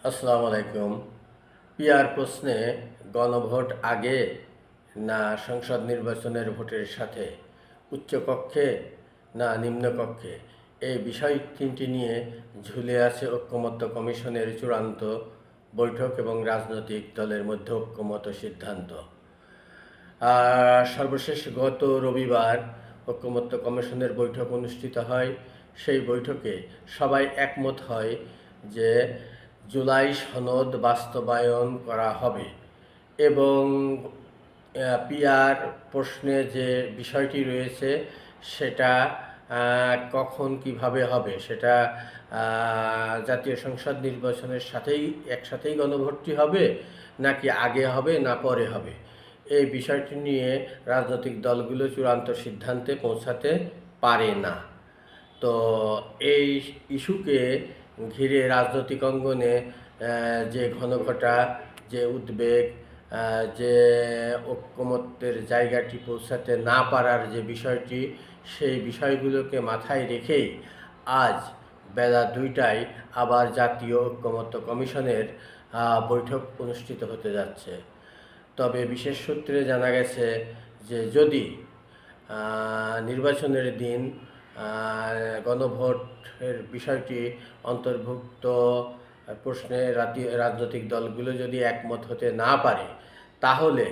আসসালামু আলাইকুম। পিআর প্রশ্নে গণভোট আগে না সংসদ নির্বাচনের ভোটের সাথে, উচ্চকক্ষে না নিম্নকক্ষে, এই বিষয় তিনটি নিয়ে ঝুলে আছে ঐকমত্য কমিশনের চূড়ান্ত বৈঠক এবং রাজনৈতিক দলের মধ্যে ঐকমত্য সিদ্ধান্ত। সর্বশেষ গত রবিবার ঐকমত্য কমিশনের বৈঠক অনুষ্ঠিত হয়। সেই বৈঠকে সবাই একমত হয় যে জুলাই সনদ বাস্তবায়ন করা হবে এবং পিআর প্রশ্নে যে বিষয়টি রয়েছে সেটা কখন কিভাবে হবে সেটা জাতীয় সংসদ নির্বাচনের সাথেই একসাথেই গণভোটটি হবে নাকি আগে হবে না পরে হবে, এই বিষয়টি নিয়ে রাজনৈতিক দলগুলো চূড়ান্ত সিদ্ধান্তে পৌঁছাতে পারে না। তো এই ইস্যুকে ঘিরে রাজনৈতিক অঙ্গনে যে ঘনঘটা, যে উদ্বেগ, যে ঐকমত্যের জায়গাটি পৌঁছাতে না পারার যে বিষয়টি, সেই বিষয়গুলোকে মাথায় রেখেই আজ বেলা 2টায় আবার জাতীয় ঐকমত্য কমিশনের বৈঠক অনুষ্ঠিত হতে যাচ্ছে। তবে বিশেষ সূত্রে জানা গেছে যে যদি নির্বাচনের দিন গণভোটের বিষয়টি অন্তর্ভুক্ত প্রশ্নে রাজনৈতিক দলগুলো যদি একমত হতে না পারে, তাহলে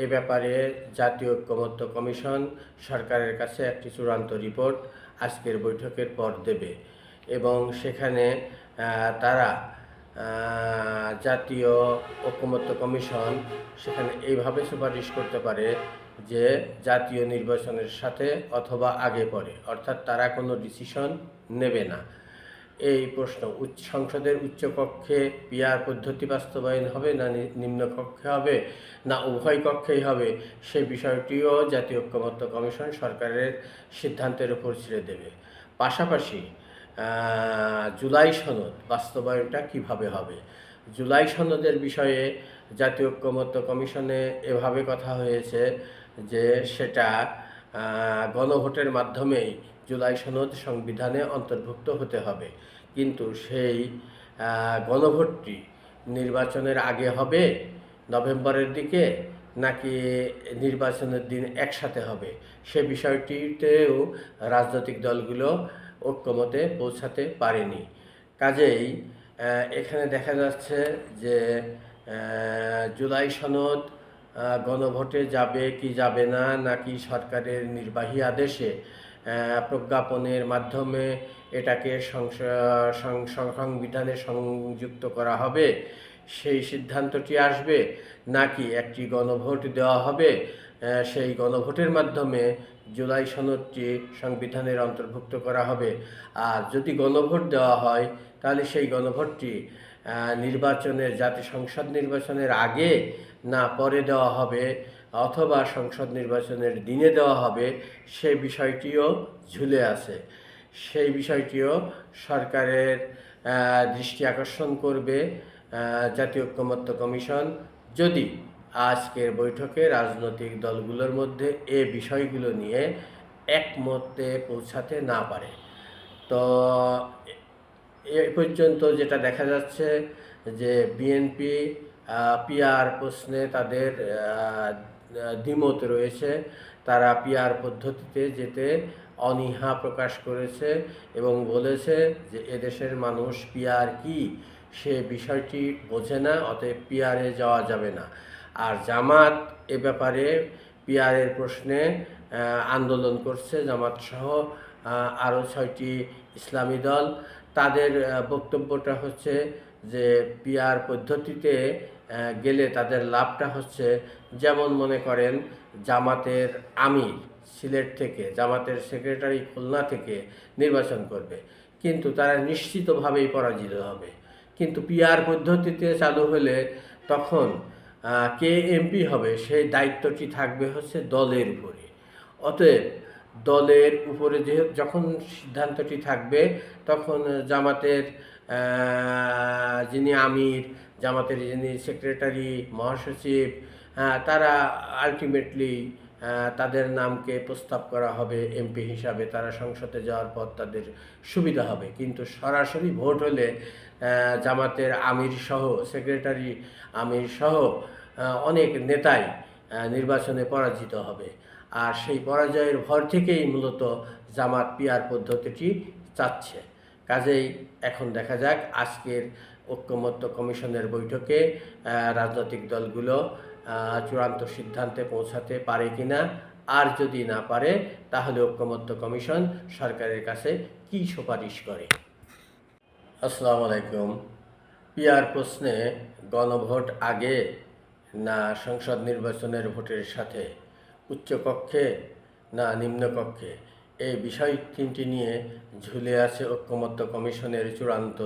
এ ব্যাপারে জাতীয় ঐকমত্য কমিশন সরকারের কাছে একটি চূড়ান্ত রিপোর্ট আজকের বৈঠকের পর দেবে এবং সেখানে তারা জাতীয় ঐকমত্য কমিশন সেখানে এইভাবে সুপারিশ করতে পারে যে জাতীয় নির্বাচনের সাথে অথবা আগে পরে, অর্থাৎ তারা কোনো ডিসিশন নেবে না। এই প্রশ্ন সংসদের উচ্চকক্ষে পিআর পদ্ধতি বাস্তবায়ন হবে না নিম্নকক্ষে হবে না উভয় কক্ষেই হবে, সেই বিষয়টিও জাতীয় ঐকমত্য কমিশন সরকারের সিদ্ধান্তের উপর ছেড়ে দেবে। পাশাপাশি জুলাই সনদ বাস্তবায়নটা কিভাবে হবে, জুলাই সনদের বিষয়ে জাতীয় ঐকমত্য কমিশনে এভাবে কথা হয়েছে যে সেটা গণভোটের মাধ্যমেই জুলাই সনদ সংবিধানে অন্তর্ভুক্ত হতে হবে, কিন্তু সেই গণভোটটি নির্বাচনের আগে হবে নভেম্বরের দিকে নাকি নির্বাচনের দিন একসাথে হবে, সে বিষয়টিতেও রাজনৈতিক দলগুলো ঐকমত্যে পৌঁছাতে পারেনি। কাজেই এখানে দেখা যাচ্ছে যে জুলাই সনদ গণভোটে যাবে কি যাবে না, নাকি সরকারের নির্বাহী আদেশে প্রজ্ঞাপনের মাধ্যমে এটাকে সংবিধানে সংযুক্ত করা হবে, সেই সিদ্ধান্তটি আসবে, নাকি একটি গণভোট দেওয়া হবে, সেই গণভোটের মাধ্যমে জুলাই সনদটি সংবিধানের অন্তর্ভুক্ত করা হবে। আর যদি গণভোট দেওয়া হয় তাহলে সেই গণভোটটি জাতীয় সংসদ নির্বাচনের আগে না পরে দেওয়া হবে অথবা সংসদ নির্বাচনের দিনে দেওয়া হবে, সেই বিষয়টিও ঝুলে আছে। সেই বিষয়টিও সরকারের দৃষ্টি আকর্ষণ করবে জাতীয় ঐকমত্য কমিশন যদি আজকের বৈঠকে রাজনৈতিক দলগুলোর মধ্যে এ বিষয়গুলো নিয়ে একমতে পৌঁছাতে না পারে। তো এ পর্যন্ত যেটা দেখা যাচ্ছে যে বিএনপি পিআর প্রশ্নে তাদের দ্বিমত রয়েছে, তারা পিআর পদ্ধতিতে যেতে অনীহা প্রকাশ করেছে এবং বলেছে যে এদেশের মানুষ পিআর কি সে বিষয়টি বোঝে না, অতএব পিআরে যাওয়া যাবে না। আর জামাত এ ব্যাপারে পিআরের প্রশ্নে আন্দোলন করছে, জামাত সহ আরও 6টি ইসলামী দল। তাদের বক্তব্যটা হচ্ছে যে পিআর পদ্ধতিতে গেলে তাদের লাভটা হচ্ছে, যেমন মনে করেন জামাতের আমির সিলেট থেকে, জামাতের সেক্রেটারি খুলনা থেকে নির্বাচন করবে, কিন্তু তারা নিশ্চিতভাবেই পরাজিত হবে। কিন্তু পিআর পদ্ধতিতে চালু হলে তখন কে এমপি হবে সেই দায়িত্বটি থাকবে হচ্ছে দলের উপরে। অতএব দলের উপরে যখন সিদ্ধান্তটি থাকবে তখন জামাতের যিনি আমির, জামাতের যিনি সেক্রেটারি মহাসচিব, তারা আলটিমেটলি তাদের নামকে প্রস্তাব করা হবে এমপি হিসাবে, তারা সংসদে যাওয়ার পর তাদের সুবিধা হবে। কিন্তু সরাসরি ভোট হলে জামাতের আমির সহ, সেক্রেটারি আমির সহ অনেক নেতাই নির্বাচনে পরাজিত হবে। আর সেই পরাজয়ের ভর থেকেই মূলত জামাত পিআর পদ্ধতিটি চাচ্ছে। কাজেই এখন দেখা যাক আজকের ঐকমত্য কমিশনের বৈঠকে রাজনৈতিক দলগুলো চূড়ান্ত সিদ্ধান্তে পৌঁছাতে পারে কিনা। আর যদি না পারে তাহলে ঐকমত্য কমিশন সরকারের কাছে কি সুপারিশ করে। আসসালামু আলাইকুম। পিআর প্রশ্নে গণভোট আগে না সংসদ নির্বাচনের ভোটের সাথে, উচ্চকক্ষে না নিম্নকক্ষে, এই বিষয় তিনটি নিয়ে ঝুলে আছে ঐকমত্য কমিশনের চূড়ান্ত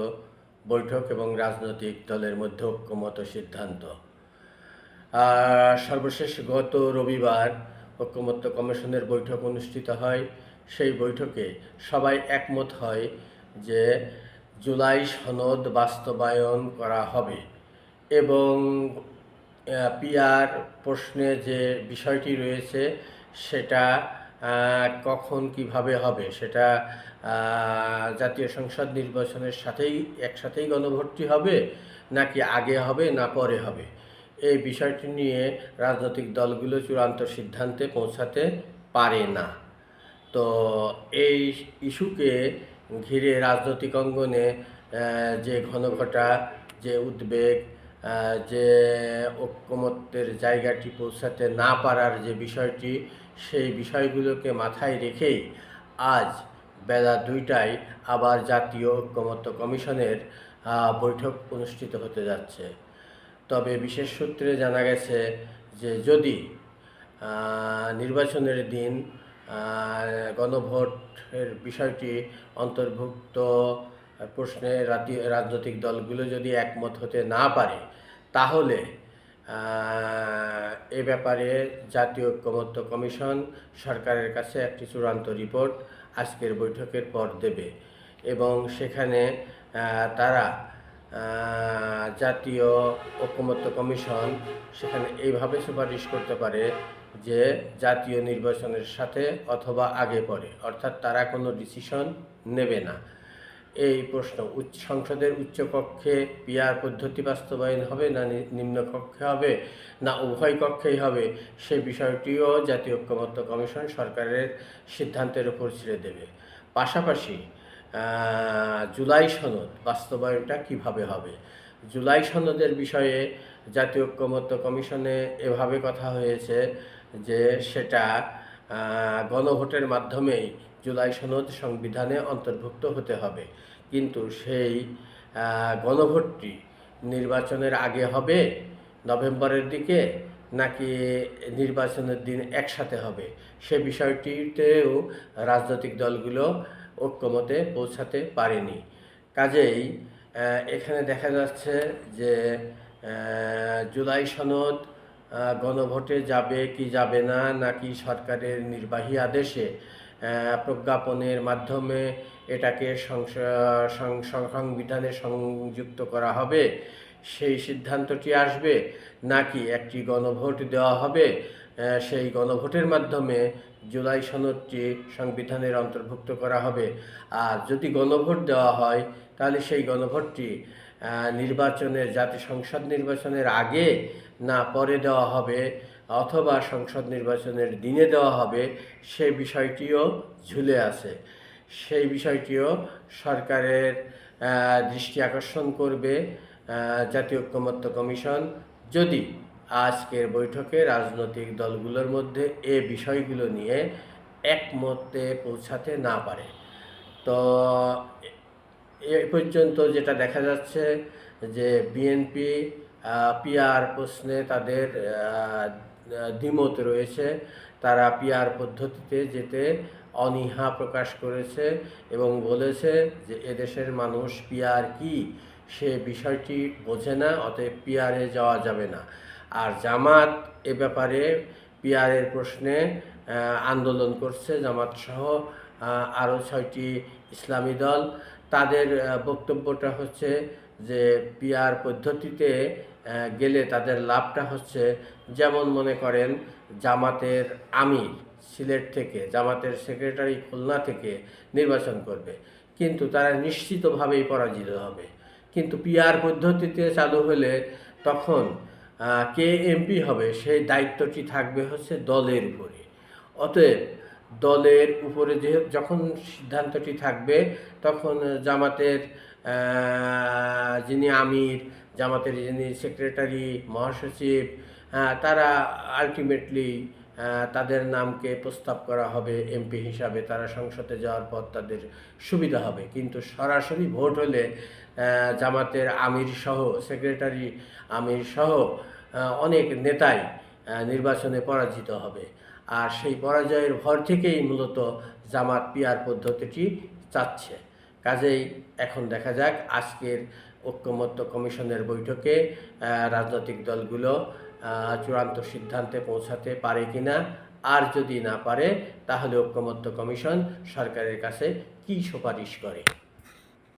বৈঠক এবং রাজনৈতিক দলের মধ্যে ঐকমত্য সিদ্ধান্ত। সর্বশেষ গত রবিবার ঐকমত্য কমিশনের বৈঠক অনুষ্ঠিত হয়। সেই বৈঠকে সবাই একমত হয় যে জুলাই সনদ বাস্তবায়ন করা হবে এবং পিআর প্রশ্নে যে বিষয়টি রয়েছে সেটা কখন কিভাবে হবে সেটা জাতীয় সংসদ নির্বাচনের সাথেই একসাথেই গণভোটটি হবে নাকি আগে হবে না পরে হবে, এই বিষয়টি নিয়ে রাজনৈতিক দলগুলো চূড়ান্ত সিদ্ধান্তে পৌঁছাতে পারে না। তো এই ইস্যুকে ঘিরে রাজনৈতিক অঙ্গনে যে ঘনঘটা, যে উদ্বেগ, যে ঐকমত্যের জায়গাটি পৌঁছাতে না পারার যে বিষয়টি, সেই বিষয়গুলোকে মাথায় রেখেই আজ বেলা 2টায় আবার জাতীয় ঐকমত্য কমিশনের বৈঠক অনুষ্ঠিত হতে যাচ্ছে। তবে বিশেষ সূত্রে জানা গেছে যে যদি নির্বাচনের দিন গণভোটের বিষয়টি অন্তর্ভুক্ত প্রশ্নে রাজনৈতিক দলগুলো যদি একমত হতে না পারে তাহলে এ ব্যাপারে জাতীয় ঐকমত্য কমিশন সরকারের কাছে একটি চূড়ান্ত রিপোর্ট আজকের বৈঠকের পর দেবে এবং সেখানে তারা জাতীয় ঐকমত্য কমিশন সেখানে এইভাবে সুপারিশ করতে পারে যে জাতীয় নির্বাচনের সাথে অথবা আগে পরে, অর্থাৎ তারা কোনো ডিসিশন নেবে না। এই প্রশ্ন সংসদের উচ্চকক্ষে পিআর পদ্ধতি বাস্তবায়ন হবে না নিম্নকক্ষে হবে না উভয় কক্ষেই হবে, সে বিষয়টিও জাতীয় ঐকমত্য কমিশন সরকারের সিদ্ধান্তের উপর ছেড়ে দেবে। পাশাপাশি জুলাই সনদ বাস্তবায়নটা কিভাবে হবে, জুলাই সনদের বিষয়ে জাতীয় ঐকমত্য কমিশনে এভাবে কথা হয়েছে যে সেটা গণভোটের মাধ্যমেই জুলাই সনদ সংবিধানে অন্তর্ভুক্ত হতে হবে, কিন্তু সেই গণভোটটি নির্বাচনের আগে হবে নভেম্বরের দিকে নাকি নির্বাচনের দিন একসাথে হবে, সে বিষয়টিতেও রাজনৈতিক দলগুলো ঐকমত্যে পৌঁছাতে পারেনি। কাজেই এখানে দেখা যাচ্ছে যে জুলাই সনদ গণভোটে যাবে কি যাবে না, নাকি সরকারের নির্বাহী আদেশে প্রজ্ঞাপনের মাধ্যমে এটাকে সংবিধানে সংযুক্ত করা হবে, সেই সিদ্ধান্তটি আসবে, নাকি একটি গণভোট দেওয়া হবে, সেই গণভোটের মাধ্যমে জুলাই সনদটি সংবিধানের অন্তর্ভুক্ত করা হবে। আর যদি গণভোট দেওয়া হয় তাহলে সেই গণভোটটি জাতীয় সংসদ নির্বাচনের আগে না পরে দেওয়া হবে অথবা সংসদ নির্বাচনের দিনে দেওয়া হবে, সেই বিষয়টিও ঝুলে আছে। সেই বিষয়টিও সরকারের দৃষ্টি আকর্ষণ করবে জাতীয় ঐকমত্য কমিশন যদি আজকের বৈঠকে রাজনৈতিক দলগুলোর মধ্যে এ বিষয়গুলো নিয়ে একমতে পৌঁছাতে না পারে। তো এ পর্যন্ত যেটা দেখা যাচ্ছে যে বিএনপি পিআর প্রশ্নে তাদের দ্বিমত রয়েছে, তারা পিআর পদ্ধতিতে যেতে অনীহা প্রকাশ করেছে এবং বলেছে যে এদেশের মানুষ পিআর কি সে বিষয়টি বোঝে না, অতএব পিআরে যাওয়া যাবে না। আর জামাত এ ব্যাপারে পিআরের প্রশ্নে আন্দোলন করছে, জামাত সহ আরও 6টি ইসলামী দল। তাদের বক্তব্যটা হচ্ছে যে পিআর পদ্ধতিতে গেলে তাদের লাভটা হচ্ছে, যেমন মনে করেন জামাতের আমির সিলেট থেকে, জামাতের সেক্রেটারি খুলনা থেকে নির্বাচন করবে, কিন্তু তারা নিশ্চিতভাবেই পরাজিত হবে। কিন্তু পিআর পদ্ধতিতে চালু হলে তখন কে এমপি হবে সেই দায়িত্বটি থাকবে হচ্ছে দলের উপরে। অতএব দলের উপরে যখন সিদ্ধান্তটি থাকবে, তখন জামাতের যিনি আমির, জামাতের যিনি সেক্রেটারি, মহাসচিব, তারা আলটিমেটলি তাদের নামকে প্রস্তাব করা হবে এমপি হিসাবে। তারা সংসদে যাওয়ার পর তাদের সুবিধা হবে। কিন্তু সরাসরি ভোট হলে জামাতের আমির সহ, সেক্রেটারি আমির সহ অনেক নেতাই নির্বাচনে পরাজিত হবে। আর সেই পরাজয়ের ভর থেকেই মূলত জামাত পিআর পদ্ধতিটি চাচ্ছে। কাজেই এখন দেখা যাক আজকের ঐকমত্য কমিশনের বৈঠকে রাজনৈতিক দলগুলো চূড়ান্ত সিদ্ধান্তে পৌঁছাতে পারে কিনা। আর যদি না পারে তাহলে ঐকমত্য কমিশন সরকারের কাছে কী সুপারিশ করে।